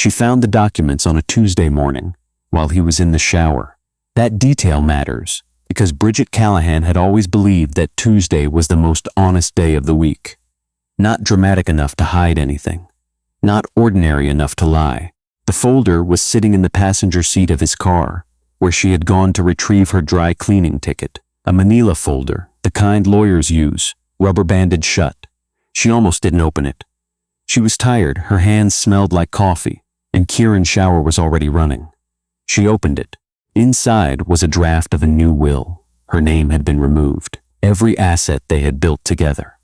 She found the documents on a Tuesday morning, while he was in the shower. That detail matters, because Bridget Callahan had always believed that Tuesday was the most honest day of the week. Not dramatic enough to hide anything. Not ordinary enough to lie. The folder was sitting in the passenger seat of his car, where she had gone to retrieve her dry cleaning ticket. A manila folder, the kind lawyers use, rubber-banded shut. She almost didn't open it. She was tired, her hands smelled like coffee, and Kieran's shower was already running. She opened it. Inside was a draft of a new will. Her name had been removed. Every asset they had built together.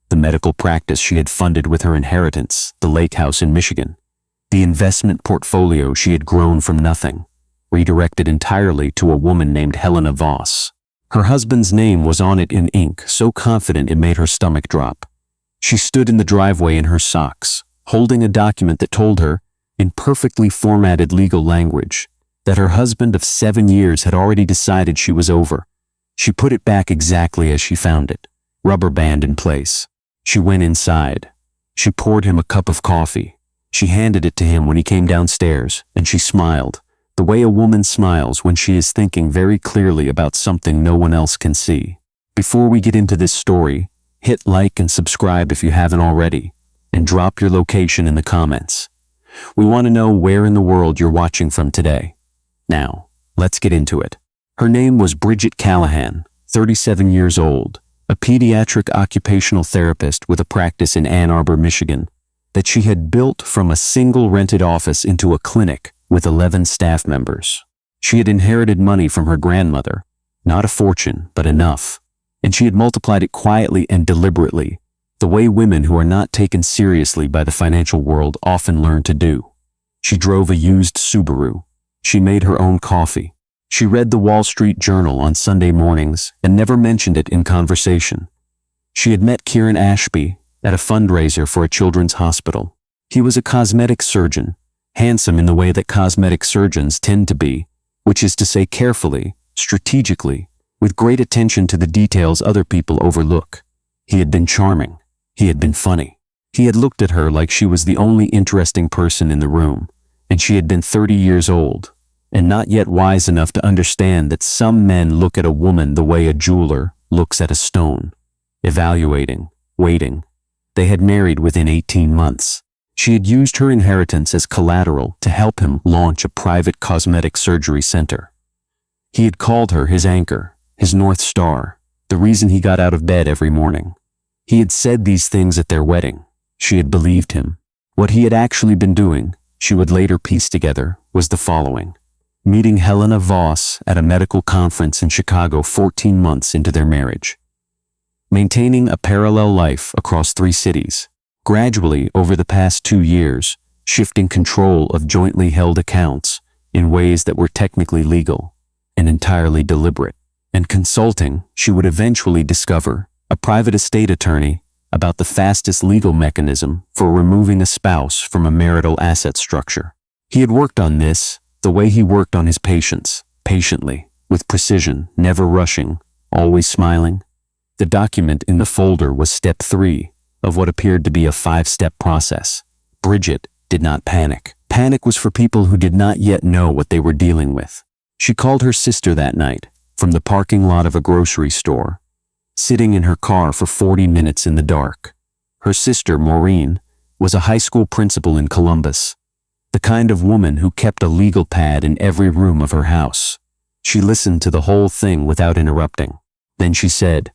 The medical practice she had funded with her inheritance, the lake house in Michigan. The investment portfolio she had grown from nothing, redirected entirely to a woman named Helena Voss. Her husband's name was on it in ink, so confident it made her stomach drop. She stood in the driveway in her socks, holding a document that told her, in perfectly formatted legal language, that her husband of 7 years had already decided she was over. She put it back exactly as she found it, rubber band in place. She went inside. She poured him a cup of coffee. She handed it to him when he came downstairs, and she smiled, the way a woman smiles when she is thinking very clearly about something no one else can see. Before we get into this story, hit like and subscribe if you haven't already, and drop your location in the comments. We want to know where in the world you're watching from today. Now, let's get into it. Her name was Bridget Callahan, 37 years old, a pediatric occupational therapist with a practice in Ann Arbor, Michigan, that she had built from a single rented office into a clinic with 11 staff members. She had inherited money from her grandmother, not a fortune, but enough, and she had multiplied it quietly and deliberately, the way women who are not taken seriously by the financial world often learn to do. She drove a used Subaru. She made her own coffee. She read the Wall Street Journal on Sunday mornings and never mentioned it in conversation. She had met Kieran Ashby at a fundraiser for a children's hospital. He was a cosmetic surgeon, handsome in the way that cosmetic surgeons tend to be, which is to say carefully, strategically, with great attention to the details other people overlook. He had been charming. He had been funny. He had looked at her like she was the only interesting person in the room, and she had been 30 years old, and not yet wise enough to understand that some men look at a woman the way a jeweler looks at a stone, evaluating, waiting. They had married within 18 months. She had used her inheritance as collateral to help him launch a private cosmetic surgery center. He had called her his anchor, his North Star, the reason he got out of bed every morning. He had said these things at their wedding. She had believed him. What he had actually been doing, she would later piece together, was the following. Meeting Helena Voss at a medical conference in Chicago 14 months into their marriage. Maintaining a parallel life across 3 cities. Gradually, over the past 2 years, shifting control of jointly held accounts in ways that were technically legal and entirely deliberate. And consulting, she would eventually discover, a private estate attorney about the fastest legal mechanism for removing a spouse from a marital asset structure. He had worked on this the way he worked on his patients, patiently, with precision, never rushing, always smiling. The document in the folder was step 3 of what appeared to be a 5-step process. Bridget did not panic. Panic was for people who did not yet know what they were dealing with. She called her sister that night from the parking lot of a grocery store, sitting in her car for 40 minutes in the dark. Her sister, Maureen, was a high school principal in Columbus, the kind of woman who kept a legal pad in every room of her house. She listened to the whole thing without interrupting. Then she said,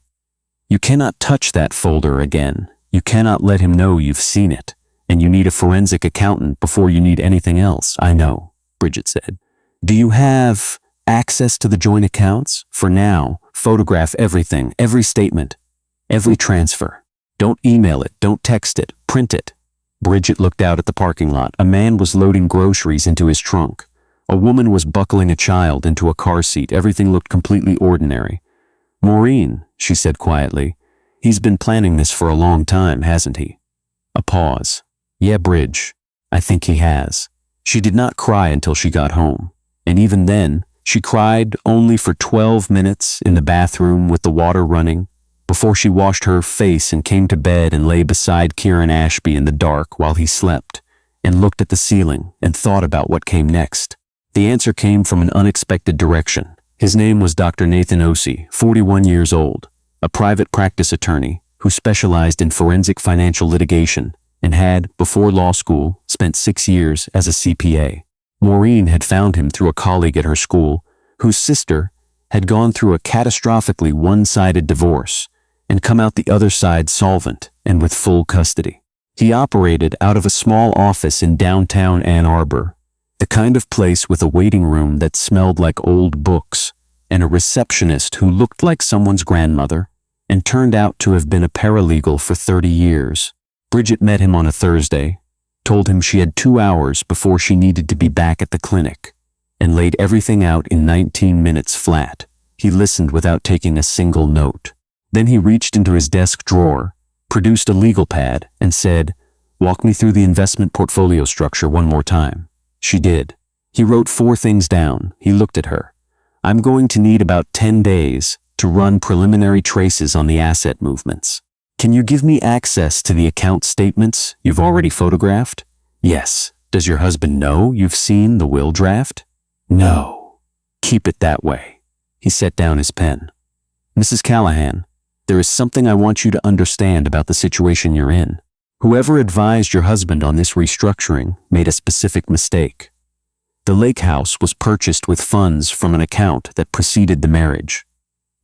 "You cannot touch that folder again. You cannot let him know you've seen it, and you need a forensic accountant before you need anything else." "I know," Bridget said. "Do you have access to the joint accounts? For now, photograph everything, every statement, every transfer. Don't email it, don't text it, print it." Bridget looked out at the parking lot. A man was loading groceries into his trunk. A woman was buckling a child into a car seat. Everything looked completely ordinary. "Maureen," she said quietly, "he's been planning this for a long time, hasn't he?" A pause. "Yeah, Bridge, I think he has." She did not cry until she got home, and even then, she cried only for 12 minutes in the bathroom with the water running, before she washed her face and came to bed and lay beside Kieran Ashby in the dark while he slept, and looked at the ceiling and thought about what came next. The answer came from an unexpected direction. His name was Dr. Nathan Osei, 41 years old, a private practice attorney who specialized in forensic financial litigation and had, before law school, spent 6 years as a CPA. Maureen had found him through a colleague at her school whose sister had gone through a catastrophically one-sided divorce and come out the other side solvent and with full custody. He operated out of a small office in downtown Ann Arbor, the kind of place with a waiting room that smelled like old books and a receptionist who looked like someone's grandmother and turned out to have been a paralegal for 30 years. Bridget met him on a Thursday, told him she had 2 hours before she needed to be back at the clinic, and laid everything out in 19 minutes flat. He listened without taking a single note. Then he reached into his desk drawer, produced a legal pad, and said, "Walk me through the investment portfolio structure one more time." She did. He wrote 4 things down. He looked at her. "I'm going to need about 10 days to run preliminary traces on the asset movements. Can you give me access to the account statements you've already photographed?" "Yes." "Does your husband know you've seen the will draft?" "No." "Keep it that way." He set down his pen. "Mrs. Callahan, there is something I want you to understand about the situation you're in. Whoever advised your husband on this restructuring made a specific mistake. The lake house was purchased with funds from an account that preceded the marriage."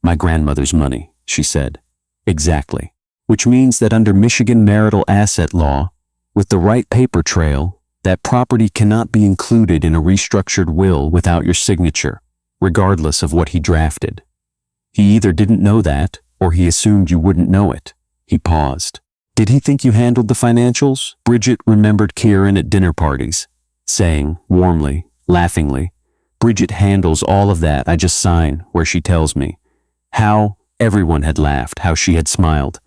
"My grandmother's money," she said. "Exactly. Which means that under Michigan marital asset law, with the right paper trail, that property cannot be included in a restructured will without your signature, regardless of what he drafted. He either didn't know that, or he assumed you wouldn't know it." He paused. "Did he think you handled the financials?" Bridget remembered Kieran at dinner parties, saying, warmly, laughingly, "Bridget handles all of that, I just sign where she tells me." How everyone had laughed, how she had smiled.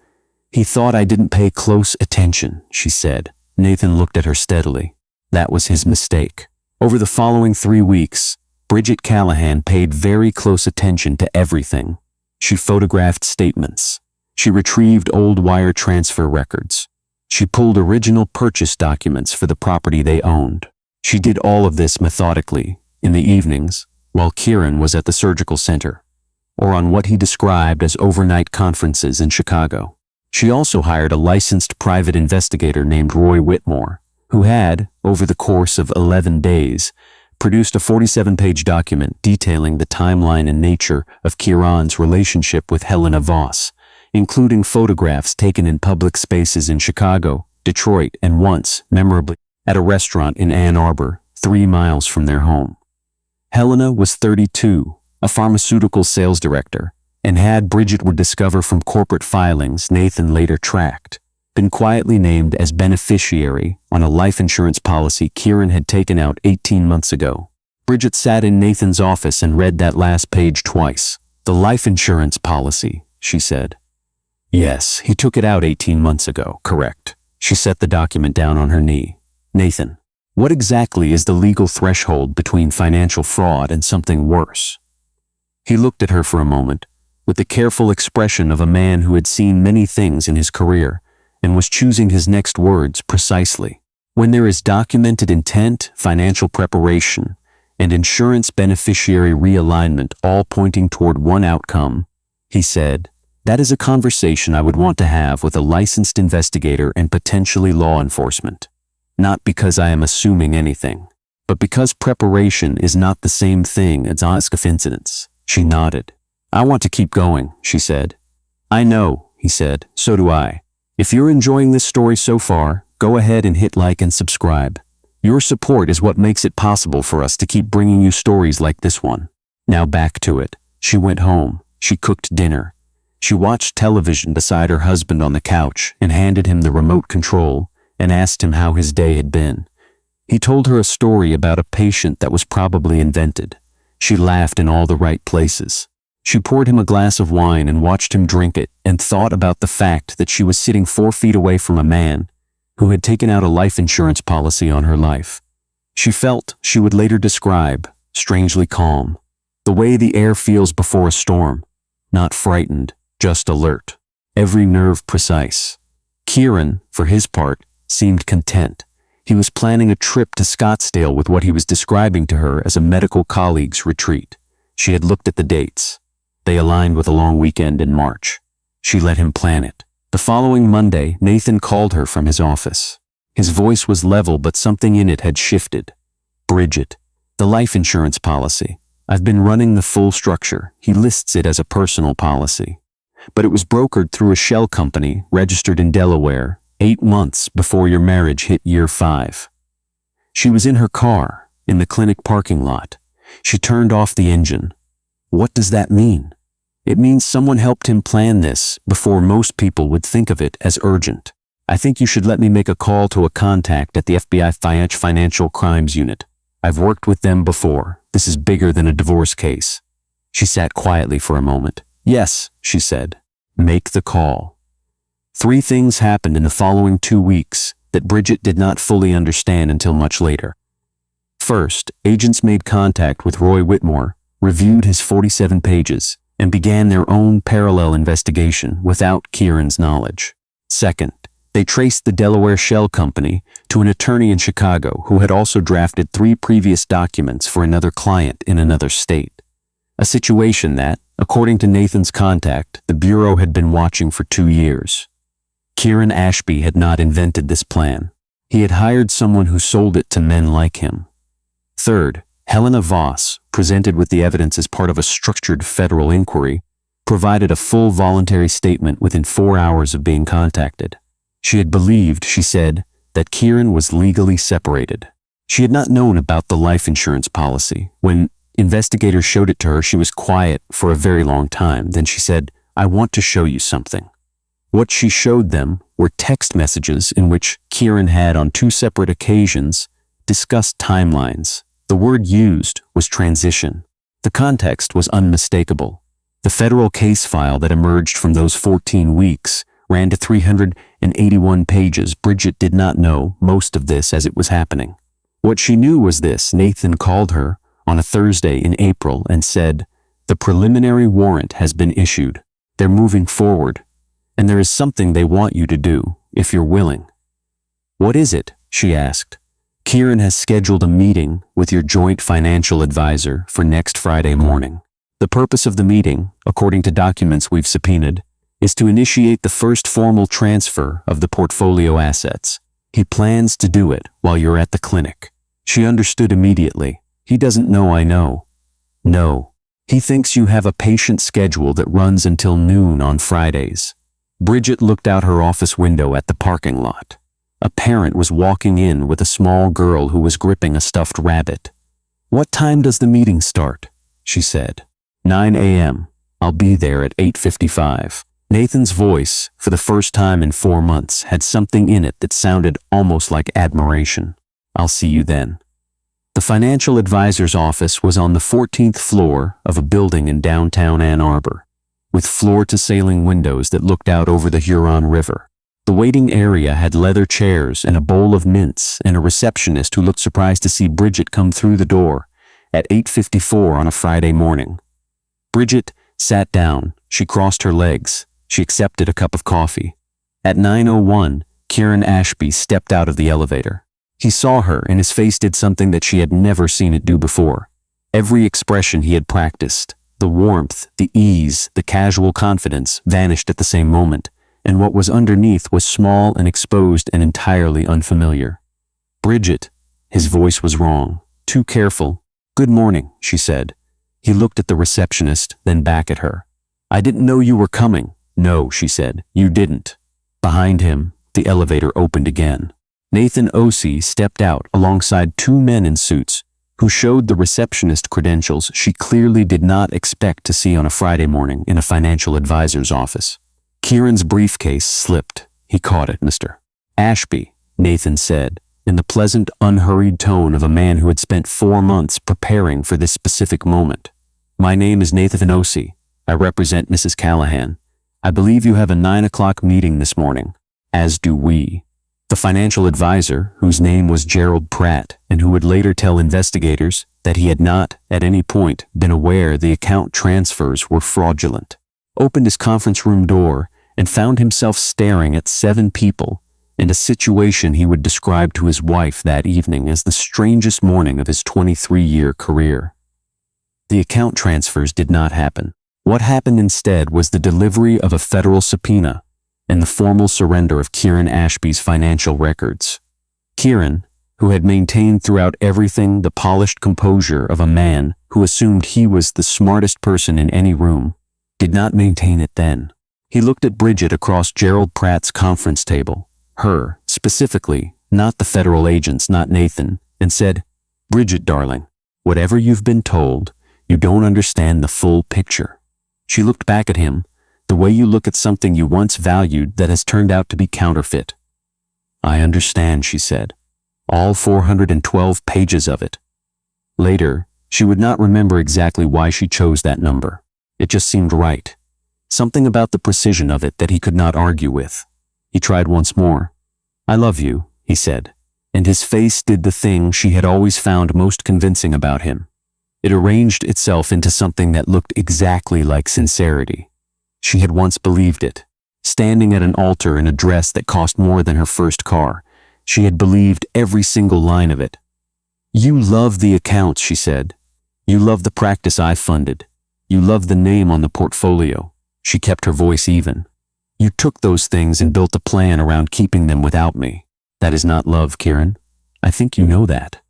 "He thought I didn't pay close attention," she said. Nathan looked at her steadily. That was his mistake. Over the following 3 weeks, Bridget Callahan paid very close attention to everything. She photographed statements. She retrieved old wire transfer records. She pulled original purchase documents for the property they owned. She did all of this methodically, in the evenings, while Kieran was at the surgical center, or on what he described as overnight conferences in Chicago. She also hired a licensed private investigator named Roy Whitmore, who had, over the course of 11 days, produced a 47-page document detailing the timeline and nature of Kieran's relationship with Helena Voss, including photographs taken in public spaces in Chicago, Detroit, and once, memorably, at a restaurant in Ann Arbor, 3 miles from their home. Helena was 32, a pharmaceutical sales director, and had, Bridget would discover from corporate filings Nathan later tracked, been quietly named as beneficiary on a life insurance policy Kieran had taken out 18 months ago. Bridget sat in Nathan's office and read that last page twice. "The life insurance policy," she said. "Yes, he took it out 18 months ago, correct." She set the document down on her knee. "Nathan, what exactly is the legal threshold between financial fraud and something worse?" He looked at her for a moment, with the careful expression of a man who had seen many things in his career and was choosing his next words precisely. "When there is documented intent, financial preparation, and insurance beneficiary realignment all pointing toward one outcome," he said, "that is a conversation I would want to have with a licensed investigator and potentially law enforcement. Not because I am assuming anything, but because preparation is not the same thing as risk of incidents." She nodded. "I want to keep going," she said. "I know," he said. "So do I. If you're enjoying this story so far, go ahead and hit like and subscribe. Your support is what makes it possible for us to keep bringing you stories like this one." Now back to it. She went home. She cooked dinner. She watched television beside her husband on the couch and handed him the remote control and asked him how his day had been. He told her a story about a patient that was probably invented. She laughed in all the right places. She poured him a glass of wine and watched him drink it and thought about the fact that she was sitting 4 feet away from a man who had taken out a life insurance policy on her life. She felt, she would later describe, strangely calm, the way the air feels before a storm, not frightened, just alert, every nerve precise. Kieran, for his part, seemed content. He was planning a trip to Scottsdale with what he was describing to her as a medical colleagues retreat. She had looked at the dates. They aligned with a long weekend in March. She let him plan it. The following Monday, Nathan called her from his office. His voice was level, but something in it had shifted. Bridget, the life insurance policy. I've been running the full structure. He lists it as a personal policy. But it was brokered through a shell company registered in Delaware 8 months before your marriage hit year 5. She was in her car, in the clinic parking lot. She turned off the engine. What does that mean? It means someone helped him plan this before most people would think of it as urgent. I think you should let me make a call to a contact at the FBI Financial Crimes Unit. I've worked with them before. This is bigger than a divorce case. She sat quietly for a moment. Yes, she said. Make the call. 3 things happened in the following 2 weeks that Bridget did not fully understand until much later. First, agents made contact with Roy Whitmore, reviewed his 47 pages, and began their own parallel investigation without Kieran's knowledge. Second, they traced the Delaware Shell Company to an attorney in Chicago who had also drafted 3 previous documents for another client in another state. A situation that, according to Nathan's contact, the Bureau had been watching for 2 years. Kieran Ashby had not invented this plan. He had hired someone who sold it to men like him. Third, Helena Voss, presented with the evidence as part of a structured federal inquiry, provided a full voluntary statement within 4 hours of being contacted. She had believed, she said, that Kieran was legally separated. She had not known about the life insurance policy. When investigators showed it to her, she was quiet for a very long time. Then she said, I want to show you something. What she showed them were text messages in which Kieran had on 2 separate occasions discussed timelines. The word used was transition. The context was unmistakable. The federal case file that emerged from those 14 weeks ran to 381 pages. Bridget did not know most of this as it was happening. What she knew was this: Nathan called her on a Thursday in April and said, the preliminary warrant has been issued. They're moving forward, and there is something they want you to do, if you're willing. What is it? She asked. Kieran has scheduled a meeting with your joint financial advisor for next Friday morning. The purpose of the meeting, according to documents we've subpoenaed, is to initiate the first formal transfer of the portfolio assets. He plans to do it while you're at the clinic. She understood immediately. He doesn't know I know. No. He thinks you have a patient schedule that runs until noon on Fridays. Bridget looked out her office window at the parking lot. A parent was walking in with a small girl who was gripping a stuffed rabbit. What time does the meeting start? She said. 9 a.m. I'll be there at 8:55. Nathan's voice, for the first time in 4 months, had something in it that sounded almost like admiration. I'll see you then. The financial advisor's office was on the 14th floor of a building in downtown Ann Arbor, with floor-to-ceiling windows that looked out over the Huron River. The waiting area had leather chairs and a bowl of mints and a receptionist who looked surprised to see Bridget come through the door at 8:54 on a Friday morning. Bridget sat down. She crossed her legs. She accepted a cup of coffee. At 9:01, Kieran Ashby stepped out of the elevator. He saw her, and his face did something that she had never seen it do before. Every expression he had practiced, the warmth, the ease, the casual confidence, vanished at the same moment, and what was underneath was small and exposed and entirely unfamiliar. Bridget. His voice was wrong, too careful. Good morning, she said. He looked at the receptionist, then back at her. I didn't know you were coming. No, she said, you didn't. Behind him, the elevator opened again. Nathan Osei stepped out alongside 2 men in suits who showed the receptionist credentials she clearly did not expect to see on a Friday morning in a financial advisor's office. Kieran's briefcase slipped. He caught it. Mr. Ashby, Nathan said, in the pleasant, unhurried tone of a man who had spent 4 months preparing for this specific moment. My name is Nathan Osei. I represent Mrs. Callahan. I believe you have a 9 o'clock meeting this morning. As do we. The financial advisor, whose name was Gerald Pratt, and who would later tell investigators that he had not, at any point, been aware the account transfers were fraudulent, opened his conference room door and found himself staring at 7 people and a situation he would describe to his wife that evening as the strangest morning of his 23-year career. The account transfers did not happen. What happened instead was the delivery of a federal subpoena and the formal surrender of Kieran Ashby's financial records. Kieran, who had maintained throughout everything the polished composure of a man who assumed he was the smartest person in any room, did not maintain it then. He looked at Bridget across Gerald Pratt's conference table, her, specifically, not the federal agents, not Nathan, and said, "Bridget, darling, whatever you've been told, you don't understand the full picture." She looked back at him, the way you look at something you once valued that has turned out to be counterfeit. "I understand," she said. "All 412 pages of it." Later, she would not remember exactly why she chose that number. It just seemed right. Something about the precision of it that he could not argue with. He tried once more. "I love you," he said, and his face did the thing she had always found most convincing about him. It arranged itself into something that looked exactly like sincerity. She had once believed it. Standing at an altar in a dress that cost more than her first car, she had believed every single line of it. "You love the accounts," she said. "You love the practice I funded. You love the name on the portfolio." She kept her voice even. "You took those things and built a plan around keeping them without me. That is not love, Kieran. I think you know that."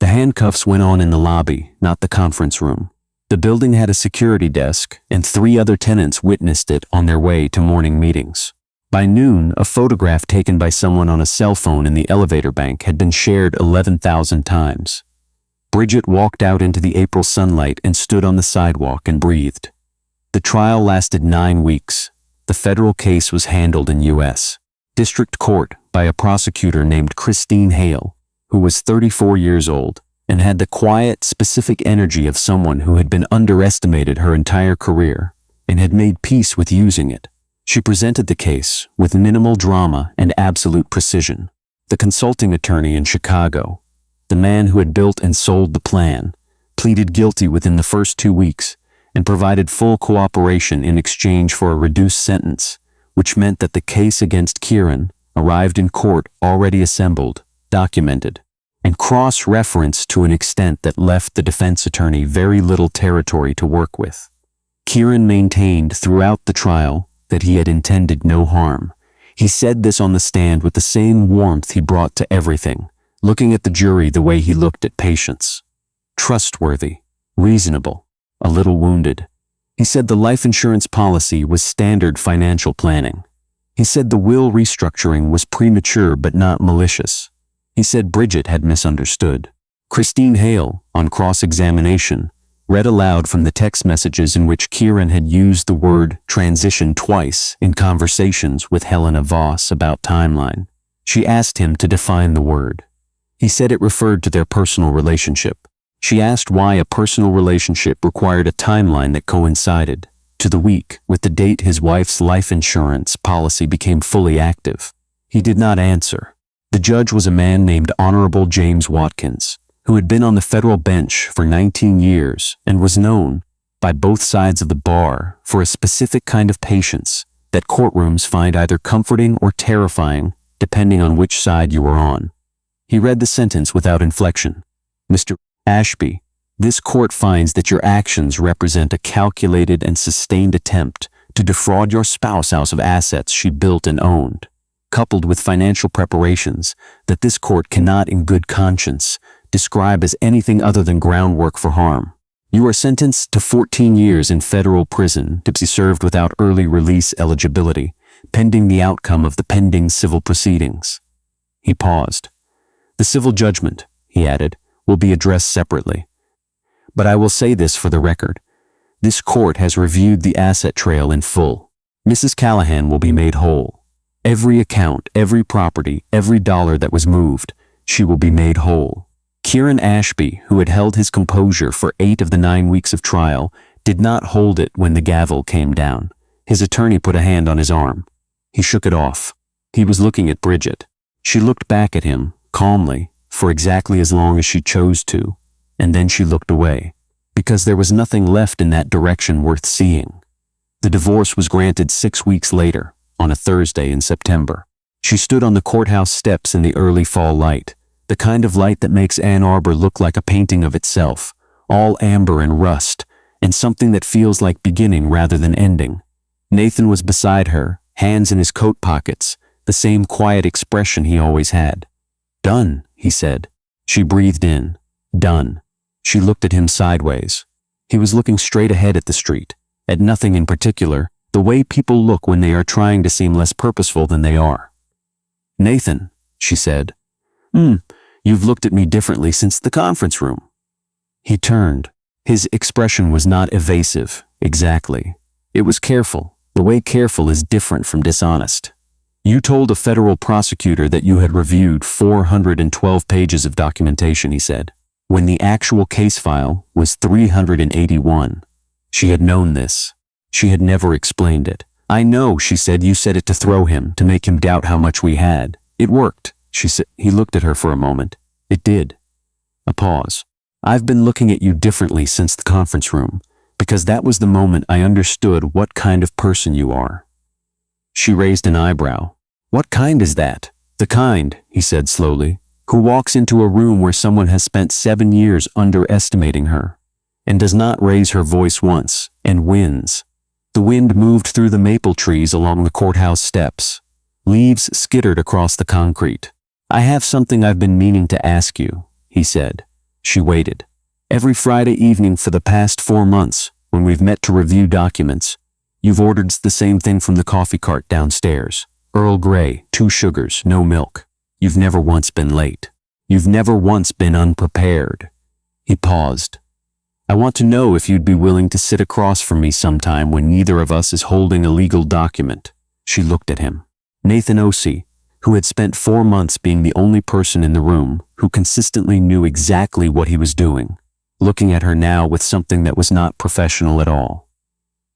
The handcuffs went on in the lobby, not the conference room. The building had a security desk, and 3 other tenants witnessed it on their way to morning meetings. By noon, a photograph taken by someone on a cell phone in the elevator bank had been shared 11,000 times. Bridget walked out into the April sunlight and stood on the sidewalk and breathed. The trial lasted 9 weeks. The federal case was handled in U.S. District Court by a prosecutor named Christine Hale, who was 34 years old and had the quiet, specific energy of someone who had been underestimated her entire career and had made peace with using it. She presented the case with minimal drama and absolute precision. The consulting attorney in Chicago, the man who had built and sold the plan, pleaded guilty within the first 2 weeks and provided full cooperation in exchange for a reduced sentence, which meant that the case against Kieran arrived in court already assembled, documented, and cross-referenced to an extent that left the defense attorney very little territory to work with. Kieran maintained throughout the trial that he had intended no harm. He said this on the stand with the same warmth he brought to everything, looking at the jury the way he looked at patients. Trustworthy, reasonable, a little wounded. He said the life insurance policy was standard financial planning. He said the will restructuring was premature but not malicious. He said Bridget had misunderstood. Christine Hale, on cross-examination, read aloud from the text messages in which Kieran had used the word transition twice in conversations with Helena Voss about timeline. She asked him to define the word. He said it referred to their personal relationship. She asked why a personal relationship required a timeline that coincided, to the week, with the date his wife's life insurance policy became fully active. He did not answer. The judge was a man named Honorable James Watkins, who had been on the federal bench for 19 years and was known, by both sides of the bar, for a specific kind of patience that courtrooms find either comforting or terrifying, depending on which side you were on. He read the sentence without inflection. "Mr. Ashby, this court finds that your actions represent a calculated and sustained attempt to defraud your spouse out of assets she built and owned, coupled with financial preparations that this court cannot in good conscience describe as anything other than groundwork for harm. You are sentenced to 14 years in federal prison to be served without early release eligibility, pending the outcome of the pending civil proceedings." He paused. "The civil judgment," he added, "will be addressed separately. But I will say this for the record. This court has reviewed the asset trail in full. Mrs. Callahan will be made whole. Every account, every property, every dollar that was moved, she will be made whole." Kieran Ashby, who had held his composure for 8 of the 9 weeks of trial, did not hold it when the gavel came down. His attorney put a hand on his arm. He shook it off. He was looking at Bridget. She looked back at him, calmly, for exactly as long as she chose to, and then she looked away, because there was nothing left in that direction worth seeing. The divorce was granted 6 weeks later, on a Thursday in September. She stood on the courthouse steps in the early fall light, the kind of light that makes Ann Arbor look like a painting of itself, all amber and rust, and something that feels like beginning rather than ending. Nathan was beside her, hands in his coat pockets, the same quiet expression he always had. "Done," he said. She breathed in. "Done." She looked at him sideways. He was looking straight ahead at the street, at nothing in particular, the way people look when they are trying to seem less purposeful than they are. "Nathan," she said. You've looked at me differently since the conference room." He turned. His expression was not evasive, exactly. It was careful, the way careful is different from dishonest. "You told a federal prosecutor that you had reviewed 412 pages of documentation," he said, when the actual case file was 381. She had known this. She had never explained it. "I know," she said, "you said it to throw him, to make him doubt how much we had. It worked," she said. He looked at her for a moment. "It did." A pause. "I've been looking at you differently since the conference room, because that was the moment I understood what kind of person you are." She raised an eyebrow. "What kind is that?" "The kind," he said slowly, "who walks into a room where someone has spent 7 years underestimating her, and does not raise her voice once, and wins." The wind moved through the maple trees along the courthouse steps. Leaves skittered across the concrete. "I have something I've been meaning to ask you," he said. She waited. "Every Friday evening for the past 4 months, when we've met to review documents, you've ordered the same thing from the coffee cart downstairs. Earl Grey, 2 sugars, no milk. You've never once been late. You've never once been unprepared." He paused. "I want to know if you'd be willing to sit across from me sometime when neither of us is holding a legal document." She looked at him. Nathan Osei, who had spent 4 months being the only person in the room who consistently knew exactly what he was doing, looking at her now with something that was not professional at all.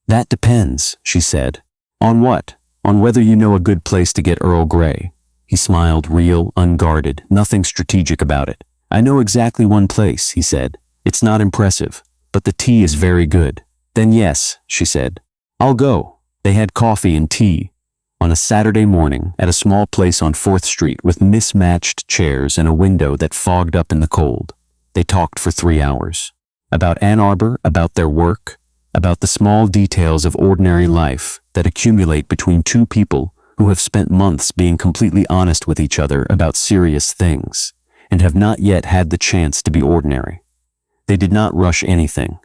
"That depends," she said. "On what? On whether you know a good place to get Earl Grey." He smiled, real, unguarded, nothing strategic about it. "I know exactly one place," he said. "It's not impressive, but the tea is very good." "Then yes," she said. "I'll go." They had coffee and tea on a Saturday morning at a small place on 4th Street with mismatched chairs and a window that fogged up in the cold. They talked for 3 hours. About Ann Arbor, about their work, about the small details of ordinary life that accumulate between 2 people who have spent months being completely honest with each other about serious things and have not yet had the chance to be ordinary. They did not rush anything.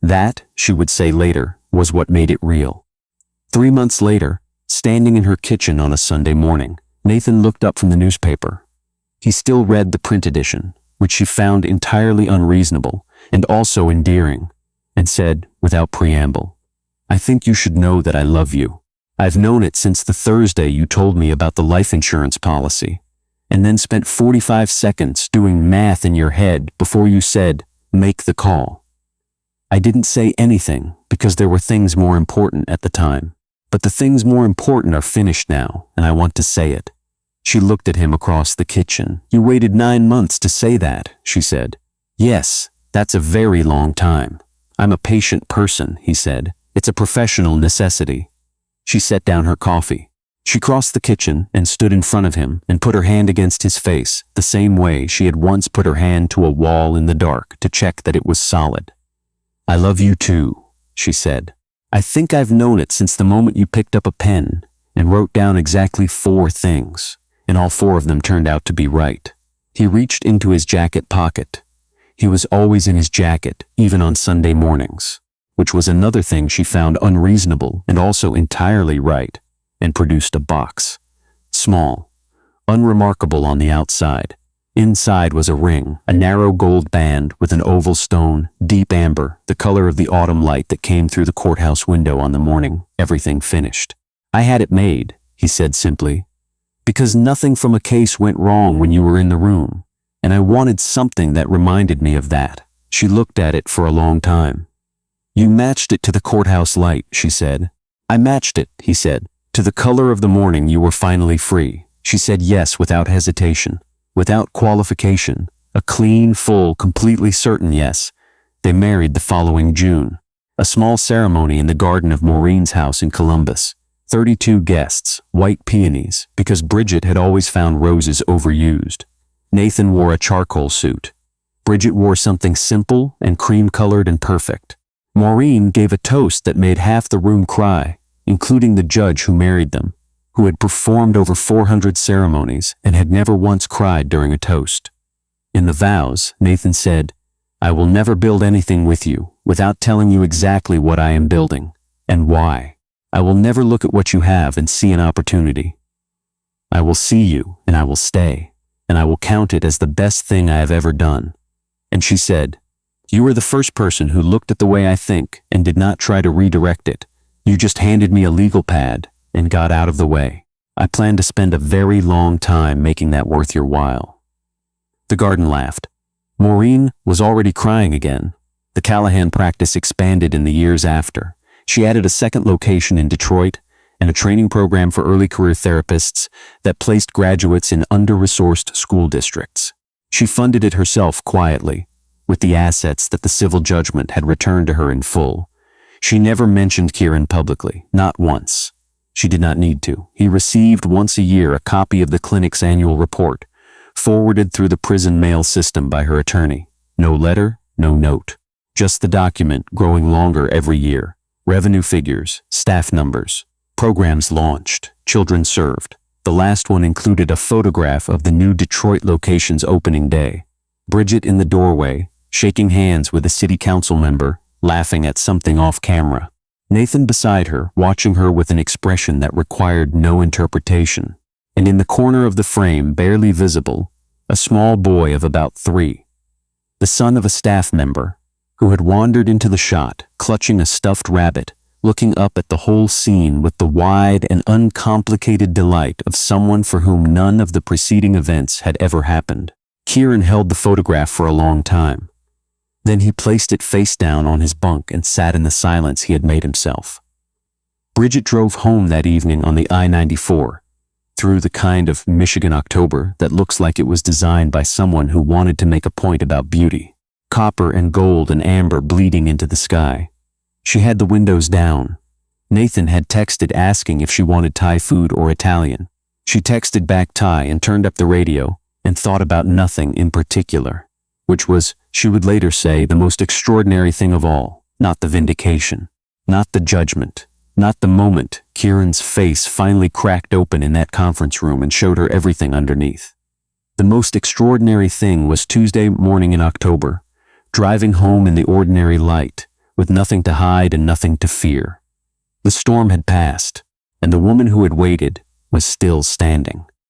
That, she would say later, was what made it real. 3 months later, standing in her kitchen on a Sunday morning, Nathan looked up from the newspaper. He still read the print edition, which she found entirely unreasonable and also endearing, and said, without preamble, "I think you should know that I love you. I've known it since the Thursday you told me about the life insurance policy, and then spent 45 seconds doing math in your head before you said, 'Make the call.' I didn't say anything because there were things more important at the time. But the things more important are finished now, and I want to say it." She looked at him across the kitchen. "You waited 9 months to say that," she said. "Yes, that's a very long time. I'm a patient person," he said. "It's a professional necessity." She set down her coffee. She crossed the kitchen and stood in front of him and put her hand against his face, the same way she had once put her hand to a wall in the dark to check that it was solid. "I love you too," she said. "I think I've known it since the moment you picked up a pen and wrote down exactly 4 things, and all 4 of them turned out to be right." He reached into his jacket pocket. He was always in his jacket, even on Sunday mornings, which was another thing she found unreasonable and also entirely right, and produced a box. Small, unremarkable on the outside. Inside was a ring, a narrow gold band with an oval stone, deep amber, the color of the autumn light that came through the courthouse window on the morning everything finished. "I had it made," he said simply, "because nothing from a case went wrong when you were in the room, and I wanted something that reminded me of that." She looked at it for a long time. "You matched it to the courthouse light," she said. "I matched it," he said, "to the color of the morning you were finally free." She said yes without hesitation. Without qualification, a clean, full, completely certain yes. They married the following June. A small ceremony in the garden of Maureen's house in Columbus. 32 guests, white peonies, because Bridget had always found roses overused. Nathan wore a charcoal suit. Bridget wore something simple and cream-colored and perfect. Maureen gave a toast that made half the room cry, including the judge who married them, who had performed over 400 ceremonies and had never once cried during a toast. In the vows, Nathan said, "I will never build anything with you without telling you exactly what I am building and why. I will never look at what you have and see an opportunity. I will see you and I will stay, and I will count it as the best thing I have ever done." And she said, "You are the first person who looked at the way I think and did not try to redirect it. You just handed me a legal pad and got out of the way. I plan to spend a very long time making that worth your while." The garden laughed. Maureen was already crying again. The Callahan practice expanded in the years after. She added a second location in Detroit and a training program for early career therapists that placed graduates in under-resourced school districts. She funded it herself quietly, with the assets that the civil judgment had returned to her in full. She never mentioned Kieran publicly, not once. She did not need to. He received once a year a copy of the clinic's annual report, forwarded through the prison mail system by her attorney. No letter, no note. Just the document growing longer every year. Revenue figures, staff numbers, programs launched, children served. The last one included a photograph of the new Detroit location's opening day. Bridget in the doorway, shaking hands with a city council member, laughing at something off camera. Nathan beside her, watching her with an expression that required no interpretation. And in the corner of the frame, barely visible, a small boy of about 3. The son of a staff member, who had wandered into the shot, clutching a stuffed rabbit, looking up at the whole scene with the wide and uncomplicated delight of someone for whom none of the preceding events had ever happened. Kieran held the photograph for a long time. Then he placed it face down on his bunk and sat in the silence he had made himself. Bridget drove home that evening on the I-94, through the kind of Michigan October that looks like it was designed by someone who wanted to make a point about beauty. Copper and gold and amber bleeding into the sky. She had the windows down. Nathan had texted asking if she wanted Thai food or Italian. She texted back Thai and turned up the radio and thought about nothing in particular, which was, she would later say, the most extraordinary thing of all. Not the vindication, not the judgment, not the moment Kieran's face finally cracked open in that conference room and showed her everything underneath. The most extraordinary thing was Tuesday morning in October, driving home in the ordinary light, with nothing to hide and nothing to fear. The storm had passed, and the woman who had waited was still standing.